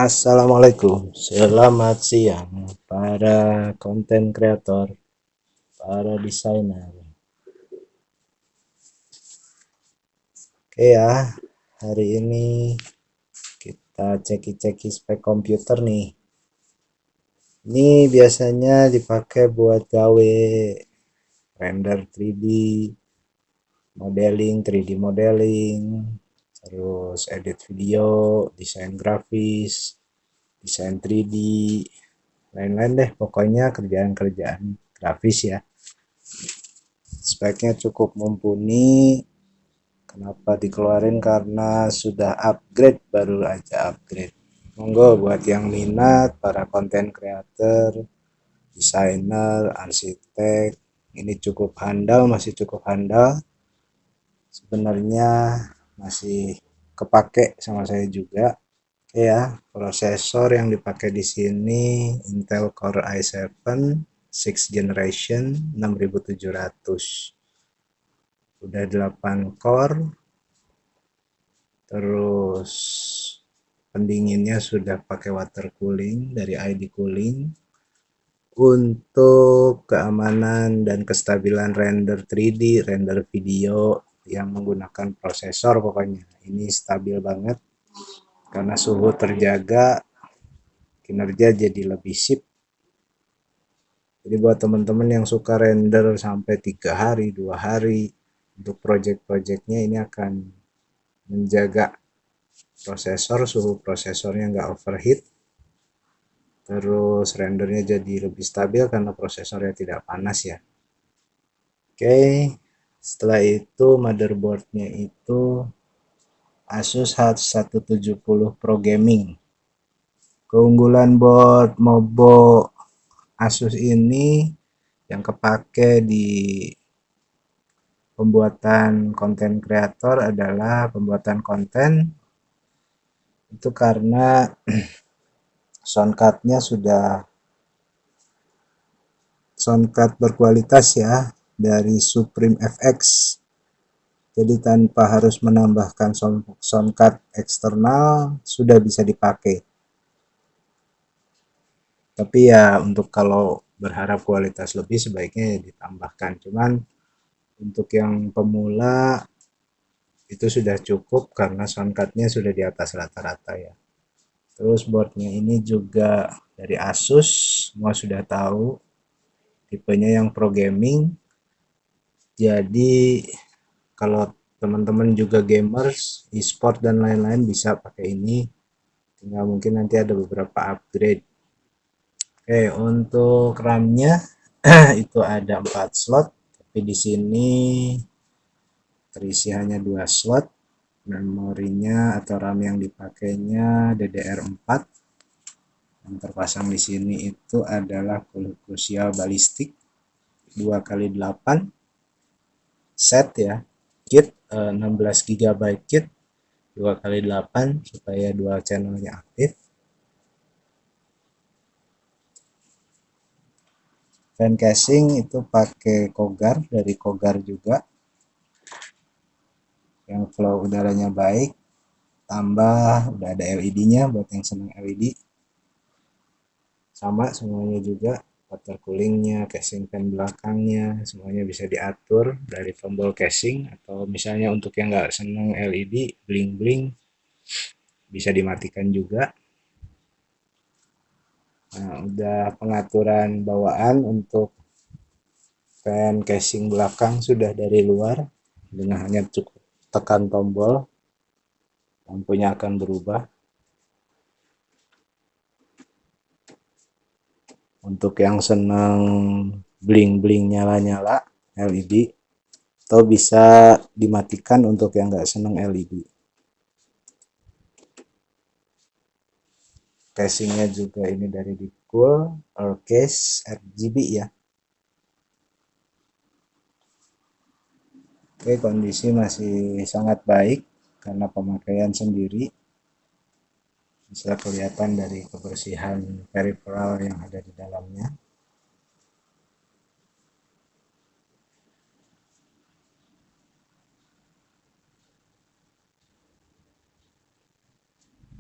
Assalamualaikum, selamat siang para konten kreator, para desainer. Oke ya, hari ini kita ceki-ceki spek komputer nih. Ini biasanya dipakai buat gawe render 3D, modeling, 3D modeling, terus edit video, desain grafis, desain 3D, lain-lain deh, pokoknya kerjaan-kerjaan grafis ya. Speknya cukup mumpuni. Kenapa dikeluarin? Karena sudah upgrade, baru aja upgrade. Monggo buat yang minat, para konten creator, desainer, arsitek, ini cukup handal, masih cukup handal. Sebenarnya masih kepake sama saya juga. Ya, prosesor yang dipakai di sini Intel Core i7 6th generation 6700. Udah 8 core, terus pendinginnya sudah pakai water cooling dari ID Cooling. Untuk keamanan dan kestabilan render 3D, render video yang menggunakan prosesor, pokoknya ini stabil banget karena suhu terjaga, kinerja jadi lebih sip. Jadi buat teman-teman yang suka render sampai 3 hari, 2 hari untuk project-projectnya, ini akan menjaga prosesor, suhu prosesornya nggak overheat, terus rendernya jadi lebih stabil karena prosesornya tidak panas ya. Oke, setelah itu motherboardnya itu Asus H170 Pro Gaming. Keunggulan board Mobo Asus ini yang kepake di pembuatan konten kreator adalah pembuatan konten itu karena soundcardnya sudah soundcard berkualitas ya, dari Supreme FX. Jadi tanpa harus menambahkan soundcard eksternal sudah bisa dipakai. Tapi ya untuk kalau berharap kualitas lebih sebaiknya ditambahkan. Cuman untuk yang pemula itu sudah cukup karena soundcardnya sudah di atas rata-rata ya. Terus boardnya ini juga dari Asus, semua sudah tahu tipenya yang Pro Gaming. Jadi kalau teman-teman juga gamers, e-sport dan lain-lain bisa pakai ini. Tinggal mungkin nanti ada beberapa upgrade. Oke, untuk RAM-nya itu ada 4 slot, tapi di sini terisi hanya 2 slot. Memorinya atau RAM yang dipakainya DDR4. Yang terpasang di sini itu adalah Crucial Ballistic 2x8 set ya, kit 16 GB kit 2x8 supaya dual channelnya aktif. Fan casing itu pakai Kogar, dari Kogar juga, yang flow udaranya baik. Tambah udah ada LED-nya buat yang senang LED. Sama semuanya juga, water coolingnya, casing fan belakangnya, semuanya bisa diatur dari tombol casing. Atau misalnya untuk yang nggak senang LED bling bling bisa dimatikan juga. Nah, udah pengaturan bawaan untuk fan casing belakang sudah dari luar, dengan hanya cukup tekan tombol lampunya akan berubah. Untuk yang senang bling bling nyala-nyala LED, atau bisa dimatikan untuk yang nggak senang LED. Casingnya juga ini dari Deepcool, all case RGB ya. Oke, kondisi masih sangat baik karena pemakaian sendiri. Bisa kelihatan dari kebersihan peripheral yang ada di dalamnya.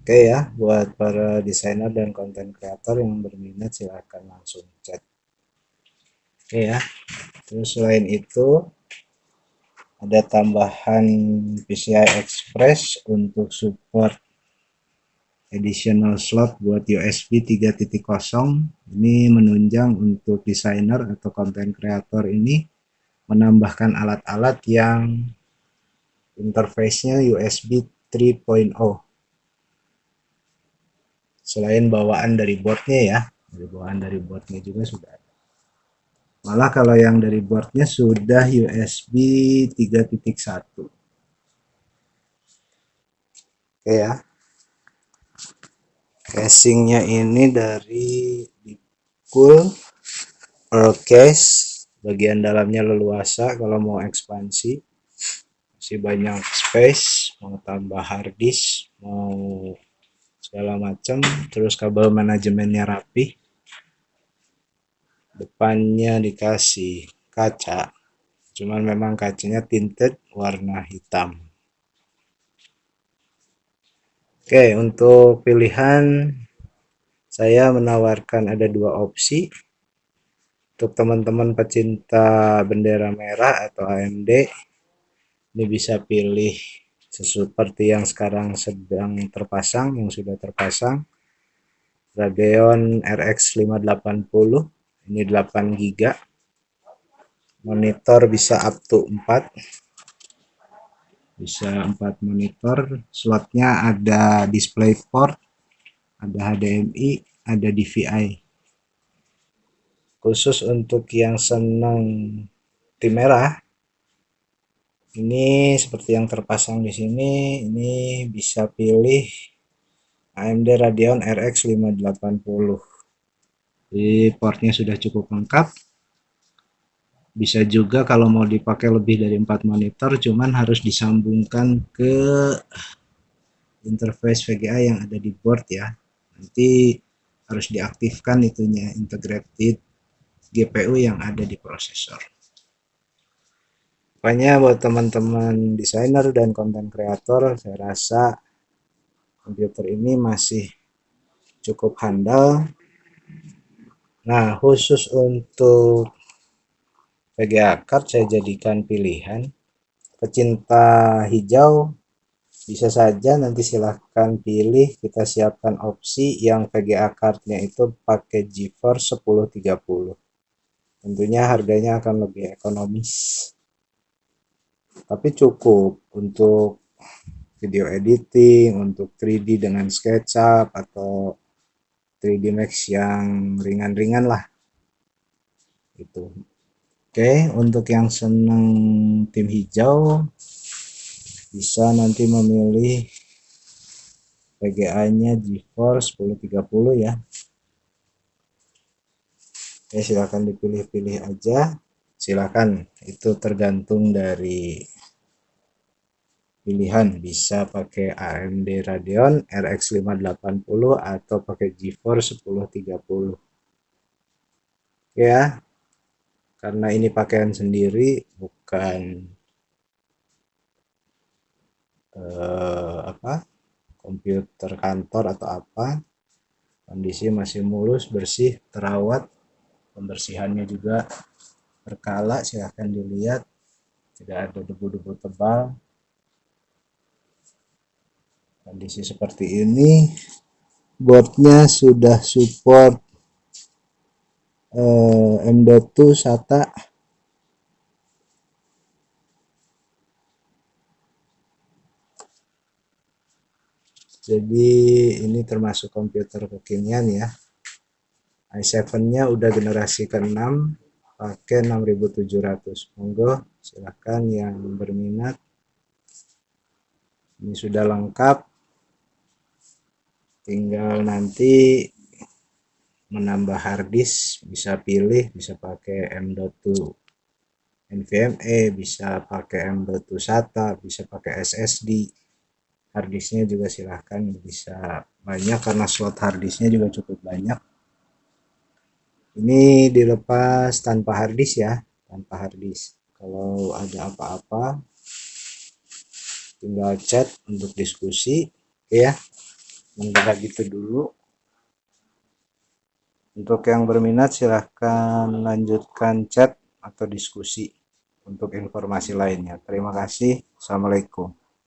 Oke ya, buat para desainer dan konten kreator yang berminat silahkan langsung chat. Oke ya, terus selain itu ada tambahan PCI Express untuk support additional slot buat USB 3.0. Ini menunjang untuk desainer atau konten kreator ini menambahkan alat-alat yang interface-nya USB 3.0 selain bawaan dari boardnya ya, bawaan dari boardnya juga sudah ada. Malah kalau yang dari boardnya sudah USB 3.1. Oke ya, casingnya ini dari Cool Pearl Case, bagian dalamnya leluasa kalau mau ekspansi, masih banyak space, mau tambah hard disk, mau segala macam, terus kabel manajemennya rapi. Depannya dikasih kaca, cuman memang kacanya tinted warna hitam. Oke, untuk pilihan saya menawarkan ada dua opsi. Untuk teman-teman pecinta bendera merah atau AMD, ini bisa pilih seperti yang sekarang sedang terpasang, yang sudah terpasang, Radeon RX 580. Ini 8 GB, monitor bisa up to 4, bisa 4 monitor, slotnya ada DisplayPort, ada HDMI, ada DVI. Khusus untuk yang senang tim merah, ini seperti yang terpasang di sini, ini bisa pilih AMD Radeon RX 580. Jadi portnya sudah cukup lengkap. Bisa juga kalau mau dipakai lebih dari 4 monitor, cuman harus disambungkan ke interface VGA yang ada di board ya. Nanti harus diaktifkan itunya, integrated GPU yang ada di prosesor. Pokoknya buat teman-teman desainer dan konten kreator, saya rasa komputer ini masih cukup handal. Nah, khusus untuk VGA card saya jadikan pilihan. Pecinta hijau bisa saja nanti silahkan pilih, kita siapkan opsi yang VGA cardnya itu pakai GeForce 1030. Tentunya harganya akan lebih ekonomis, tapi cukup untuk video editing, untuk 3D dengan SketchUp atau 3D Max yang ringan-ringan lah itu. Oke, untuk yang senang tim hijau bisa nanti memilih VGA-nya GeForce 1030 ya. Oke, silakan dipilih-pilih aja. Silakan, itu tergantung dari pilihan, bisa pakai AMD Radeon RX 580 atau pakai GeForce 1030. Ya, karena ini pakaian sendiri, bukan komputer kantor atau apa. Kondisi masih mulus, bersih, terawat, pembersihannya juga berkala, silahkan dilihat, tidak ada debu-debu tebal. Kondisi seperti ini, boardnya sudah support M.2 SATA. Jadi ini termasuk komputer kekinian ya. i7-nya udah generasi ke-6, pakai 6700. Monggo silahkan yang berminat. Ini sudah lengkap, tinggal nanti menambah harddisk, bisa pilih, bisa pakai M.2 NVMe, bisa pakai M.2 SATA, bisa pakai SSD. Harddisknya juga silahkan, bisa banyak karena slot harddisknya juga cukup banyak. Ini dilepas tanpa harddisk ya, tanpa harddisk. Kalau ada apa-apa tinggal chat untuk diskusi. Oke ya, Sementara gitu dulu. Untuk yang berminat silahkan lanjutkan chat atau diskusi untuk informasi lainnya. Terima kasih. Assalamualaikum.